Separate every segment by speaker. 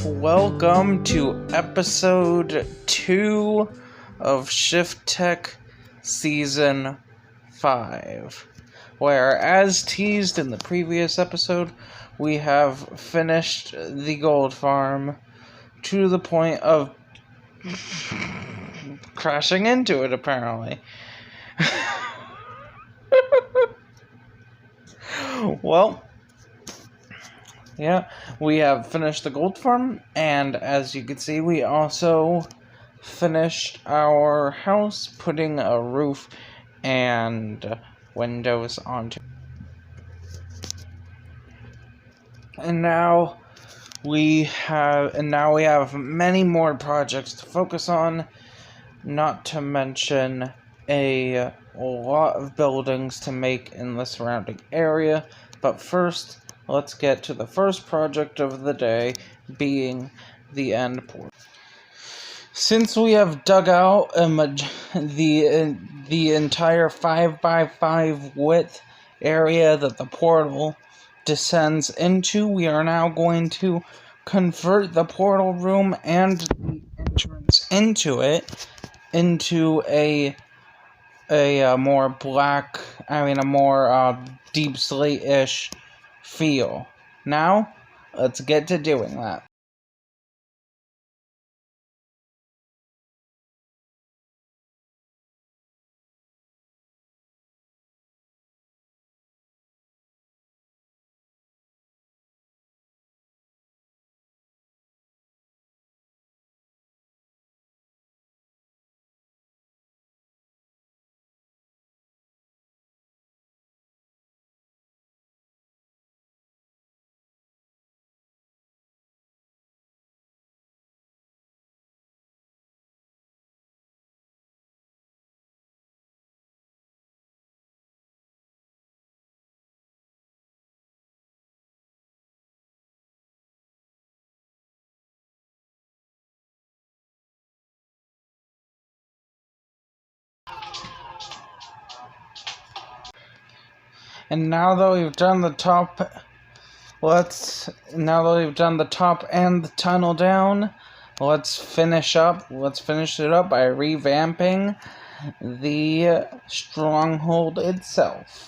Speaker 1: Welcome to episode 2 of Shifttech Season 5, where, as teased in the previous episode, we have finished the gold farm to the point of crashing into it, apparently. Well, yeah, we have finished the gold farm, and as you can see, we also finished our house, putting a roof and windows onto. And now we have many more projects to focus on, not to mention a lot of buildings to make in the surrounding area. But first, let's get to the first project of the day, being the Endpoint. Since we have dug out the entire 5x5 width area that the portal descends into, we are now going to convert the portal room and the entrance into it into a more a more deep slate-ish feel. Now, let's get to doing that. And now that we've done the top, and the tunnel down, let's finish it up by revamping the stronghold itself.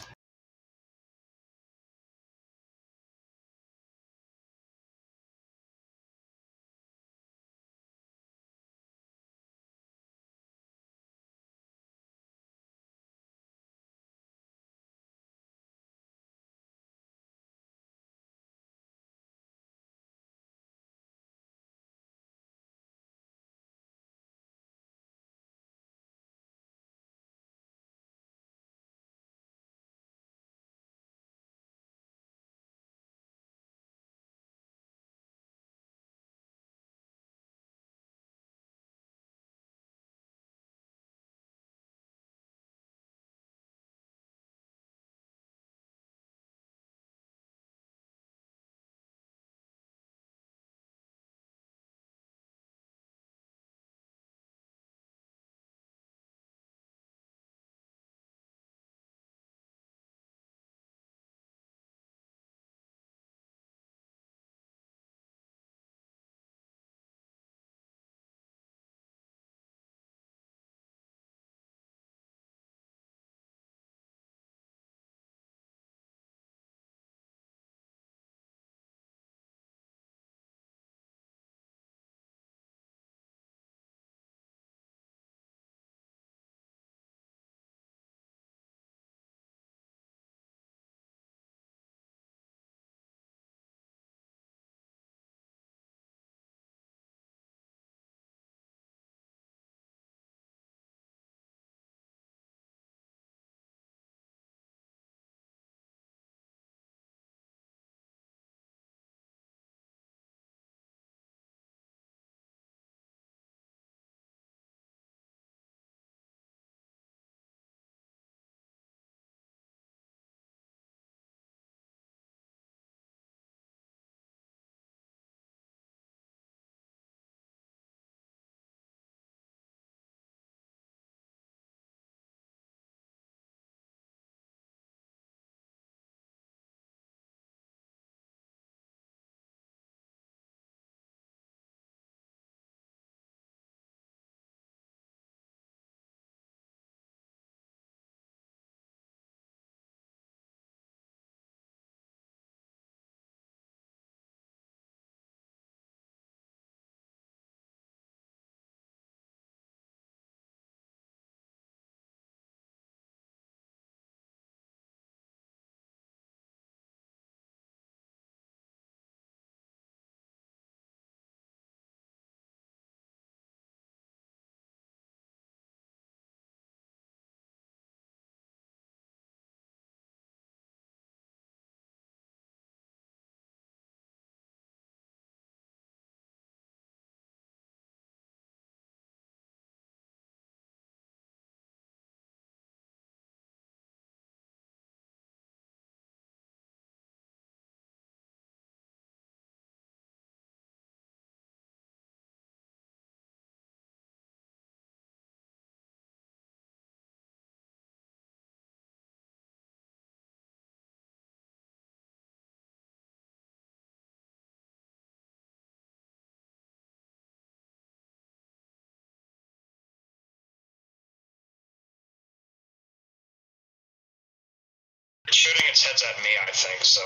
Speaker 2: shooting its heads at me, I think, so.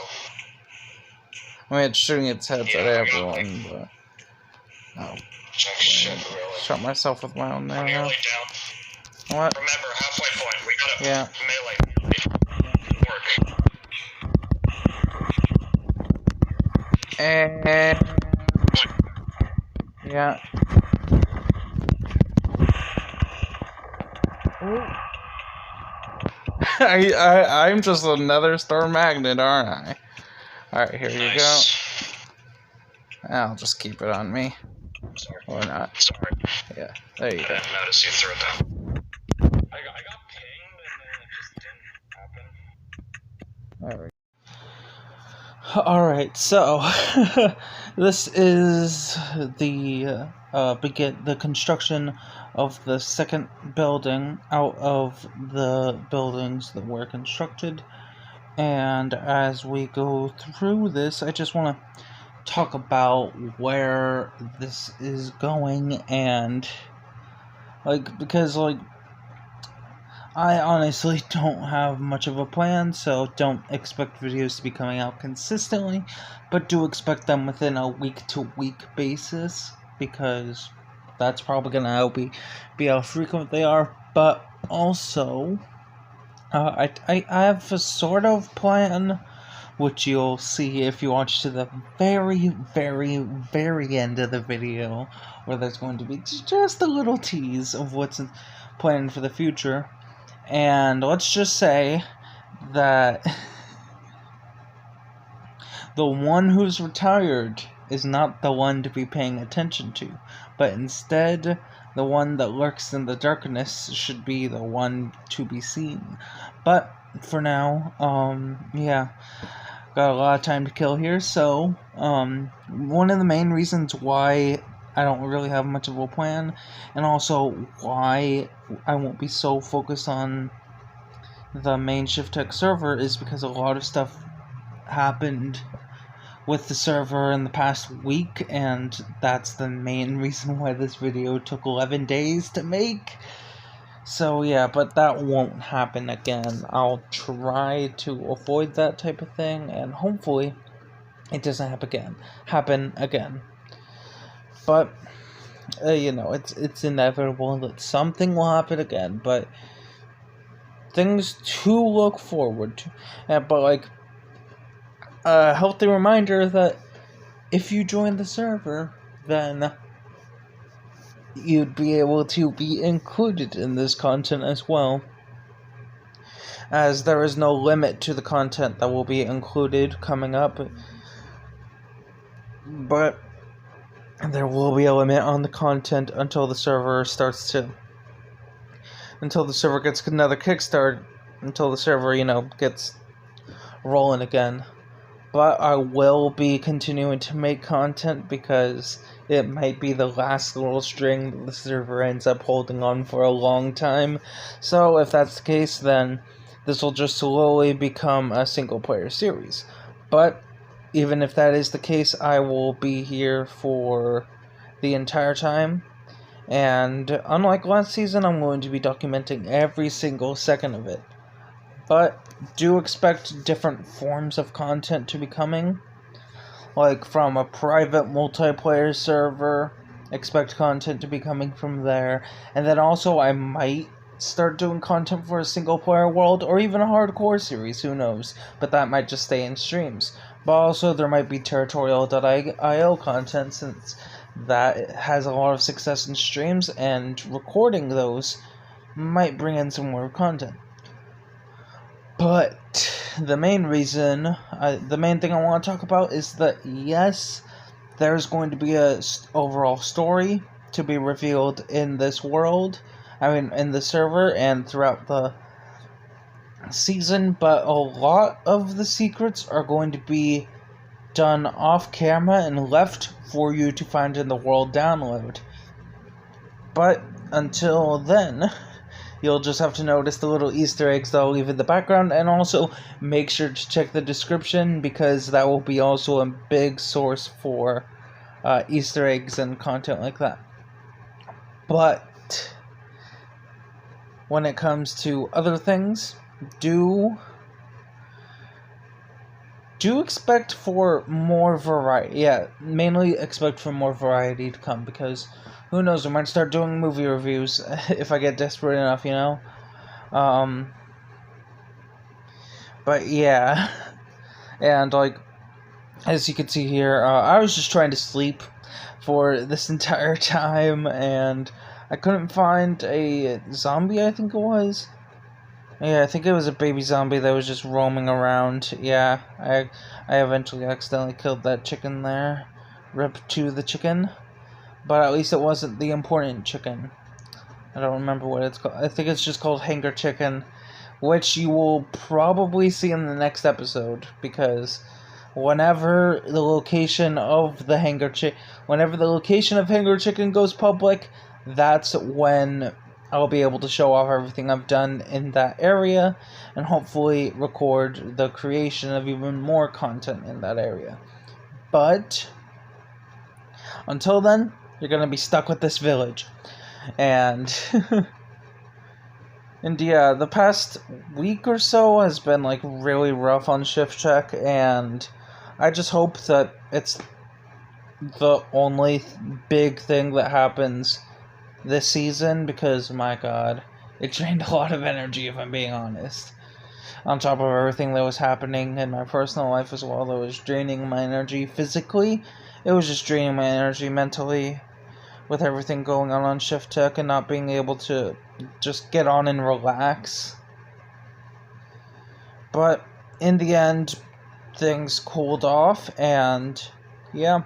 Speaker 1: I mean, it's shooting its heads at everyone, but... Oh.
Speaker 2: Shit, really.
Speaker 1: Shot myself with my own
Speaker 2: We're
Speaker 1: arrow.
Speaker 2: nearly down.
Speaker 1: What?
Speaker 2: Remember, halfway point. We gotta
Speaker 1: Yeah.
Speaker 2: melee. Work.
Speaker 1: And... Yeah. I'm just another star magnet, aren't I? Alright, here you go. I'll just keep it on me.
Speaker 2: Sorry.
Speaker 1: Or not.
Speaker 2: Sorry.
Speaker 1: Yeah, there you
Speaker 2: I
Speaker 1: go.
Speaker 2: didn't notice you threw it down. I got pinged and then it just didn't happen.
Speaker 1: Alright, so this is the construction of the second building out of the buildings that were constructed. And as we go through this, I just want to talk about where this is going, and because I honestly don't have much of a plan, so don't expect videos to be coming out consistently, but do expect them within a week-to-week basis, because that's probably gonna be how frequent they are. But also, I have a sort of plan, which you'll see if you watch to the very, very, very end of the video, where there's going to be just a little tease of what's planned for the future. And let's just say that the one who's retired is not the one to be paying attention to, but instead the one that lurks in the darkness should be the one to be seen. But for now, yeah, got a lot of time to kill here, so one of the main reasons why I don't really have much of a plan, and also why I won't be so focused on the main Shifttech server, is because a lot of stuff happened with the server in the past week, and that's the main reason why this video took 11 days to make. So yeah, but that won't happen again. I'll try to avoid that type of thing, and hopefully it doesn't happen again. But you know, it's inevitable that something will happen again, but things to look forward to. But a healthy reminder that if you join the server, then you'd be able to be included in this content as well, as there is no limit to the content that will be included coming up, but there will be a limit on the content until the server gets another kickstart, until the server, gets rolling again. But I will be continuing to make content, because it might be the last little string that the server ends up holding on for a long time. So if that's the case, then this will just slowly become a single-player series. But even if that is the case, I will be here for the entire time. And unlike last season, I'm going to be documenting every single second of it. But do expect different forms of content to be coming. Like from a private multiplayer server, expect content to be coming from there. And then also I might start doing content for a single player world, or even a hardcore series, who knows. But that might just stay in streams. But also there might be territorial.io content, since that has a lot of success in streams, and recording those might bring in some more content. But the main thing I want to talk about is that, yes, there's going to be a overall story to be revealed in this world, in the server and throughout the season, but a lot of the secrets are going to be done off camera and left for you to find in the world download. But until then, you'll just have to notice the little Easter eggs that I'll leave in the background, and also make sure to check the description, because that will be also a big source for Easter eggs and content like that. But when it comes to other things, do do expect for more variety. Yeah, mainly expect for more variety to come, because who knows, I might start doing movie reviews if I get desperate enough, you know? But yeah, and like, as you can see here, I was just trying to sleep for this entire time, and I couldn't find a zombie, I think it was. Yeah, I think it was a baby zombie that was just roaming around. Yeah, I eventually accidentally killed that chicken there. Rip to the chicken. But at least it wasn't the important chicken. I don't remember what it's called. I think it's just called Hanger Chicken, which you will probably see in the next episode, because whenever the location of Hanger Chicken goes public, that's when I'll be able to show off everything I've done in that area, and hopefully record the creation of even more content in that area. But until then, you're gonna be stuck with this village. And and yeah, the past week or so has been like really rough on Shifttech, and I just hope that it's the only big thing that happens this season, because my god, it drained a lot of energy, if I'm being honest. On top of everything that was happening in my personal life as well, that was draining my energy physically, it was just draining my energy mentally, with everything going on Shifttech and not being able to just get on and relax. But in the end, things cooled off, and yeah.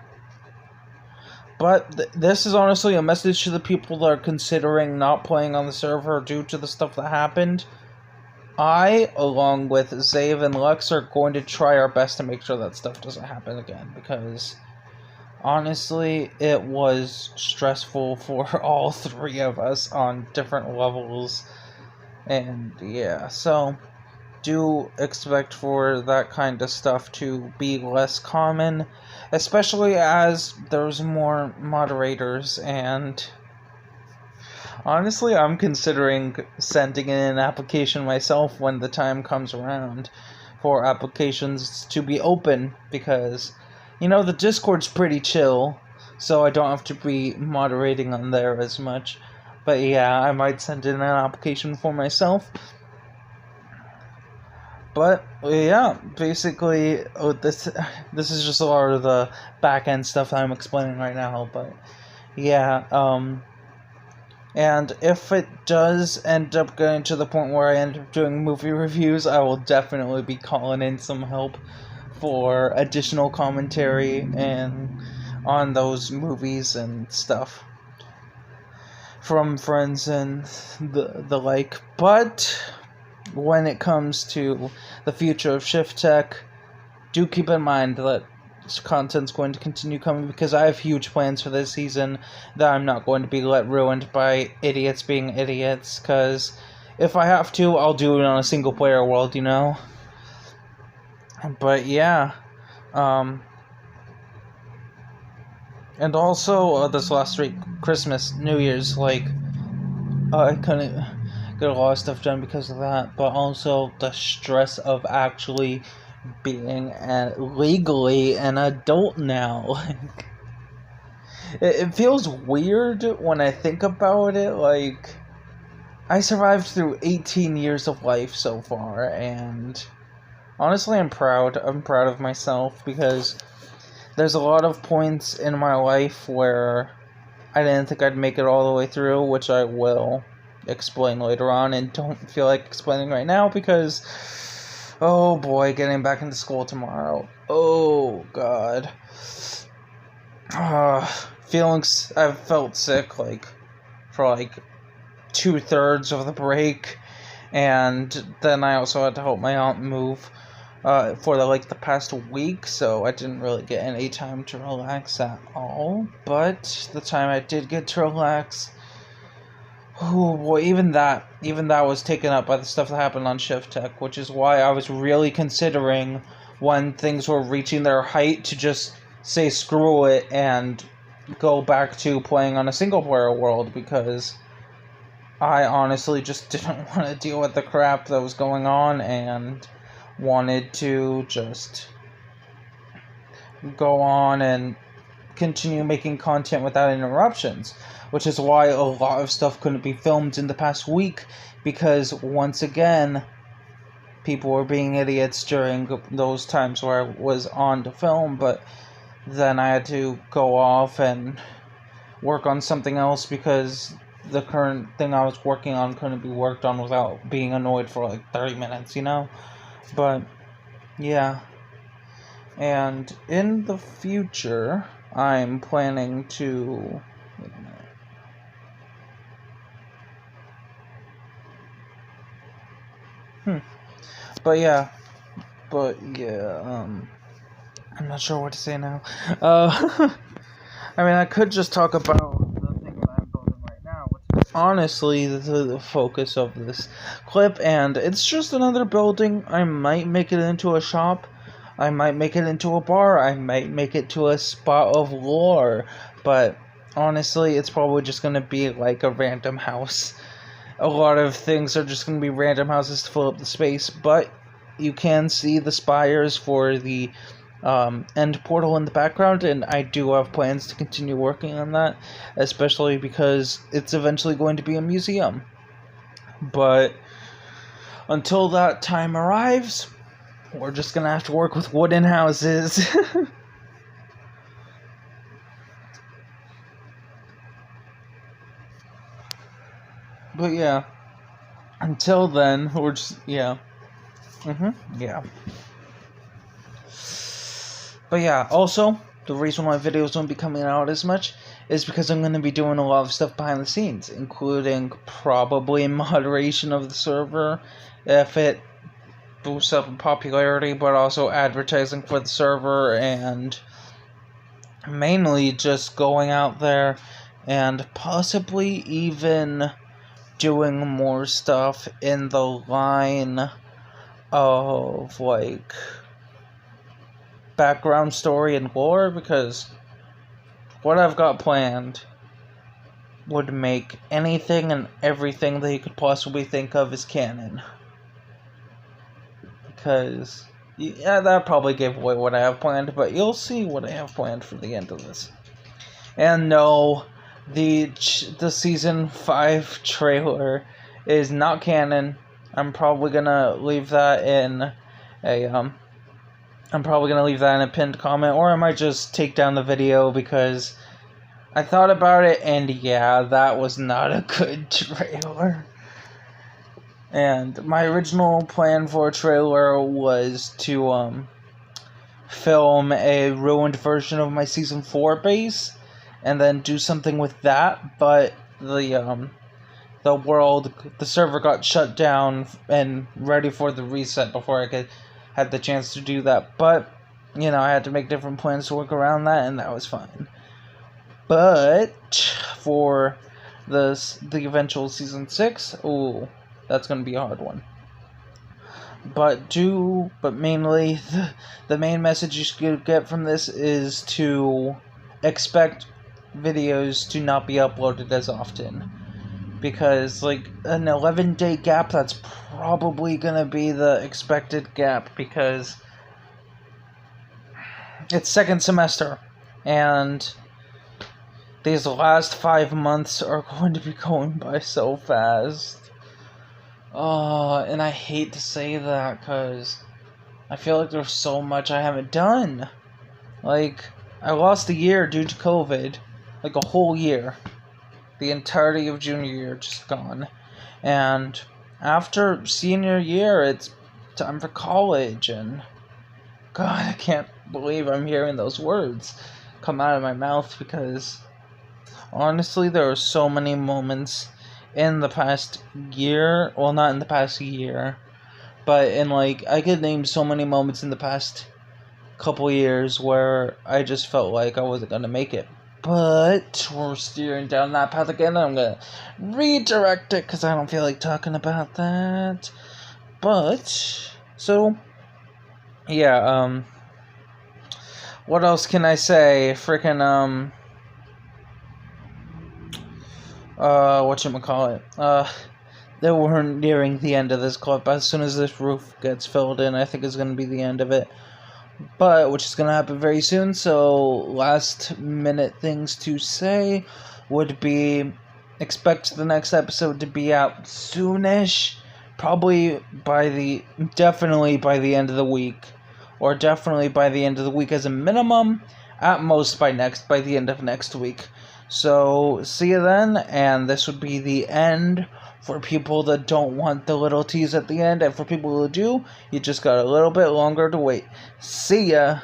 Speaker 1: But this is honestly a message to the people that are considering not playing on the server due to the stuff that happened. I, along with Zave and Lex, are going to try our best to make sure that stuff doesn't happen again, because honestly, it was stressful for all three of us on different levels. And yeah, so do expect for that kind of stuff to be less common, especially as there's more moderators. And honestly, I'm considering sending in an application myself when the time comes around for applications to be open, because you know, the Discord's pretty chill, so I don't have to be moderating on there as much. But yeah, I might send in an application for myself. But yeah, basically, this is just a lot of the back end stuff that I'm explaining right now. But yeah, and if it does end up getting to the point where I end up doing movie reviews, I will definitely be calling in some help for additional commentary and on those movies and stuff from friends and the like. But when it comes to the future of Shifttech, do keep in mind that content's going to continue coming, because I have huge plans for this season that I'm not going to be let ruined by idiots being idiots, because if I have to, I'll do it on a single player world, you know? But yeah, and also this last week, Christmas, New Year's, like, I couldn't get a lot of stuff done because of that, but also the stress of actually being legally an adult now. Like, it feels weird when I think about it. Like, I survived through 18 years of life so far, and honestly, I'm proud. I'm proud of myself, because there's a lot of points in my life where I didn't think I'd make it all the way through, which I will explain later on, and don't feel like explaining right now, because oh boy, getting back into school tomorrow. Oh god. Feelings, I've felt sick like for like 2/3 of the break, and then I also had to help my aunt move for the past week, so I didn't really get any time to relax at all. But the time I did get to relax, oh boy, even that was taken up by the stuff that happened on Shifttech, which is why I was really considering, when things were reaching their height, to just say screw it and go back to playing on a single player world, because I honestly just didn't want to deal with the crap that was going on, and wanted to just go on and continue making content without interruptions, which is why a lot of stuff couldn't be filmed in the past week, because once again, people were being idiots during those times where I was on to film, but then I had to go off and work on something else because the current thing I was working on couldn't be worked on without being annoyed for like 30 minutes, you know? But, yeah. And in the future, I'm planning to... Wait a minute. But yeah, I'm not sure what to say now. I mean, I could just talk about the thing that I'm building right now, which is honestly the focus of this clip, and it's just another building. I might make it into a shop, I might make it into a bar, I might make it to a spot of lore, but honestly, it's probably just gonna be like a random house. A lot of things are just gonna be random houses to fill up the space, but you can see the spires for the end portal in the background, and I do have plans to continue working on that, especially because it's eventually going to be a museum. But until that time arrives, we're just gonna have to work with wooden houses. But yeah, until then, we're just, yeah. Yeah. But yeah, also, the reason why videos won't be coming out as much is because I'm going to be doing a lot of stuff behind the scenes, including probably moderation of the server, if it boosts up in popularity, but also advertising for the server, and mainly just going out there and possibly even doing more stuff in the line of, like, background story and lore, because what I've got planned would make anything and everything that you could possibly think of as canon. Because, yeah, that probably gave away what I have planned, but you'll see what I have planned for the end of this. And no, the Season 5 trailer is not canon. I'm probably gonna leave that in a, pinned comment, or I might just take down the video, because I thought about it, and yeah, that was not a good trailer. And my original plan for a trailer was to, film a ruined version of my Season 4 base, and then do something with that, but the server got shut down and ready for the reset before I had the chance to do that. But, you know, I had to make different plans to work around that, and that was fine. But for the eventual Season 6, ooh, that's going to be a hard one. But mainly, the main message you should get from this is to expect videos to not be uploaded as often. Because, like, an 11-day gap, that's probably gonna be the expected gap, because it's second semester, and these last 5 months are going to be going by so fast. And I hate to say that, because I feel like there's so much I haven't done. Like, I lost a year due to COVID, like a whole year. The entirety of junior year just gone. And after senior year, it's time for college, and God, I can't believe I'm hearing those words come out of my mouth, because honestly, there are so many moments in the past year, well, not in the past year, but in, like, I could name so many moments in the past couple years where I just felt like I wasn't gonna make it. But we're steering down that path again. I'm gonna redirect it because I don't feel like talking about that. But so yeah, what else can I say? Freaking whatchamacallit? That we're nearing the end of this clip. As soon as this roof gets filled in, I think is gonna be the end of it. but which is going to happen very soon. So last minute things to say would be expect the next episode to be out soonish, definitely by the end of the week, or definitely by the end of the week as a minimum, at most by the end of next week. So see you then, and this would be the end for people that don't want the little tease at the end, and for people who do, you just got a little bit longer to wait. See ya!